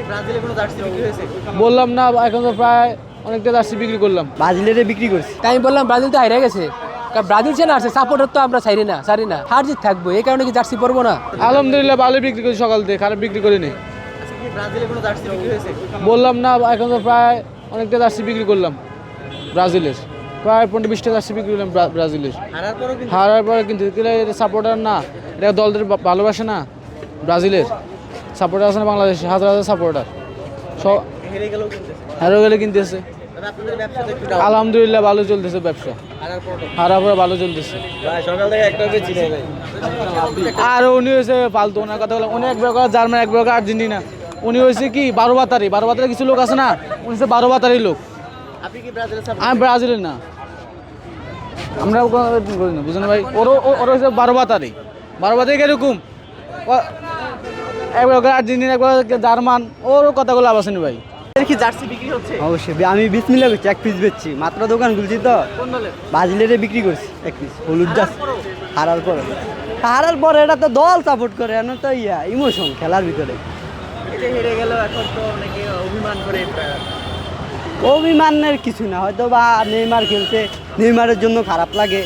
ব্রাজিলে কোনো জার্সি বিক্রি হয়েছে? বললাম না, এখন তো প্রায় অনেকটা জার্সি বিক্রি করলাম। ব্রাজিলের বিক্রি করছি। তাই আমি বললাম ব্রাজিল তো হারিয়ে গেছে, কারণ ব্রাজিল চেনা আছে, সাপোর্টার তো আমরা ছাড়ি না হার জিত থাকবো, এই কারণে কি জার্সি পরবো না? আলহামদুলিল্লাহ ভালো বিক্রি করছি, সকাল থেকে খারাপ বিক্রি করিনি। আচ্ছা, কি ব্রাজিলে কোনো জার্সি বিক্রি হয়েছে? বললাম না, এখন তো প্রায় অনেকটা জার্সি বিক্রি করলাম ব্রাজিলের, প্রায় 15-20টা জার্সি বিক্রি করলাম ব্রাজিলের। হারার পরে কিন্তু সাপোর্টার না, এটা দলদের ভালোবাসে না। ব্রাজিলের সাপোর্টার আছে না, বাংলাদেশে হাজার হাজার সাপোর্টার, সব হেরে গেলেও কিনতেছে। হেরে গেলে কিনতেছে। তবে আপনাদের ব্যবসাটা একটু ডাউন। আলহামদুলিল্লাহ ভালো চলতেছে ব্যবসা, হারার পরে ভালো চলতেছে। সকাল থেকে একটা বেচি নেই ভাই। আর উনি হয়েছে ফালতু, ওনার কথা বলে, উনি এক প্রকার জার্মান, এক প্রকার আর্জেন্টিনা। উনি হয়েছে কি 12 বাতারি কিছু লোক আছে না, উনি হচ্ছে 12 বাতারি লোক। আপনি কি ব্রাজিলের সাপোর্ট? আমি ব্রাজিলের না, আমরা করি না, বুঝলেন ভাই। ওর হচ্ছে 12 বাতারি কিরকম, এক প্রকার আর্জেন্টিনা, এক প্রকার জার্মান, ওর কথাগুলো আবাসেনি ভাই। এর কি জার্সি বিক্রি হচ্ছে? অবশ্যই আমি 20 মিলে বেচছি, 1 পিস বেচছি, মাত্র দোকান খুলছি তো। কোন দলের? ব্রাজিলের বিক্রি করছি 1 পিস হলুদ জার্সি। হারার পরে এটা তো দল সাপোর্ট করে, এমন তো ইমোশন খেলার ভিতরে। এই যে হেরে গেল, এখন তো অনেকে অভিমান করে। অভিমানের কিছু না, হয়তো বা নেইমার খেলছে, নেইমারের জন্য খারাপ লাগে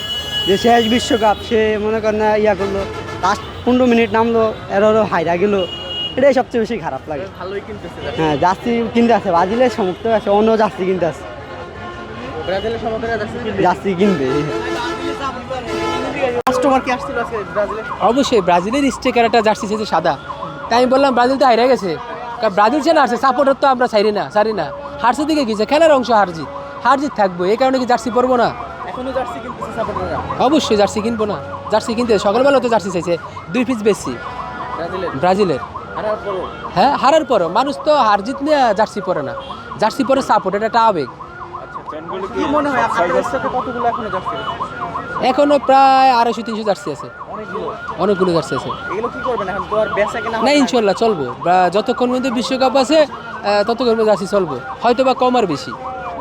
যে শেষ বিশ্বকাপ সে মনে করেন না করলো, লাস্ট 15 মিনিট নামলো, এরও হাইরা গেল, এটাই সবচেয়ে বেশি খারাপ লাগে। ভালোই কিনতেছে। হ্যাঁ, জার্সি কিনতে আছে, ব্রাজিলের সমর্থক আছে, অন্য জার্সি কিনতে আছে, ব্রাজিলের সমর্থকরা জার্সি কিনবে। কাস্টমার কি আসছিল আজকে ব্রাজিলে? অবশ্যই ব্রাজিলের স্টিকার একটা জার্সি ছেড়ে সাদা, তাই আমি বললাম ব্রাজিল তো হারিয়ে গেছে, কারণ ব্রাজিল চেনা আছে, সাপোর্টার তো আমরা ছাড়ি না হারছে দিকে গেছে, খেলার অংশ হার জিত থাকবো, এই কারণে কি জার্সি পরবো না? এখনো জার্সি কিনতেছে সাপোর্টাররা? অবশ্যই জার্সি কিনবো না, জার্সি কিনতে সকালবেলা তো জার্সি চাইছে, 2 পিস বেশি ব্রাজিলের। হ্যাঁ, হারার পরও মানুষ তো হার জিত নিয়ে জার্সি পরে না, জার্সি পরে সাপোর্ট, এটা একটা আবেগ। কি মনে হয় আপনাদের সাথে কতগুলো এখনো জার্সি? এখনো প্রায় 250-300 জার্সি আছে, অনেকগুলো জার্সি আছে। এগুলো কি করবেন এখন? তো আর বেচা কেনা না, ইনশাল্লাহ চলবো, যতক্ষণ পর্যন্ত বিশ্বকাপ আছে ততক্ষণ পর্যন্ত জার্সি চলবো, হয়তো বা কম আর বেশি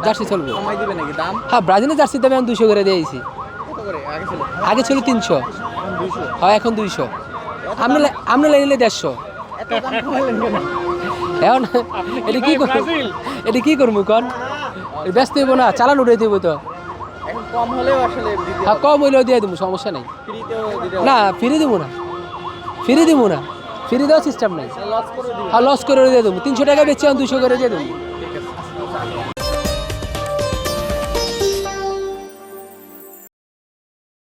জার্সি চলবো। কমাই দিবে নাকি দাম? হ্যাঁ, ব্রাজিলের জার্সির দামে আমি 200 করে দিয়েছি, কত করে আগে ছিল? আগে ছিল 300, হয় এখন 200, আমরা লাইলে 150। এত দাম কমাইলেন কেন? এখন এটা কি করবো কন, ব্যস্ত হইব না, চালান উঠে দিব তো। এখন কম হলেও আসলে দিতে হ্যাঁ, কম হইলেও দিয়ে দেবো, সমস্যা নেই। ফ্রিতেও দিতে না, ফ্রি দিব না, ফ্রি দেওয়ার সিস্টেম নাই। লস করে দিবে। হ্যাঁ, লস করে দিয়ে দেবো, 300 টাকা বেচছি, আমি 200 করে দিয়ে দেবো।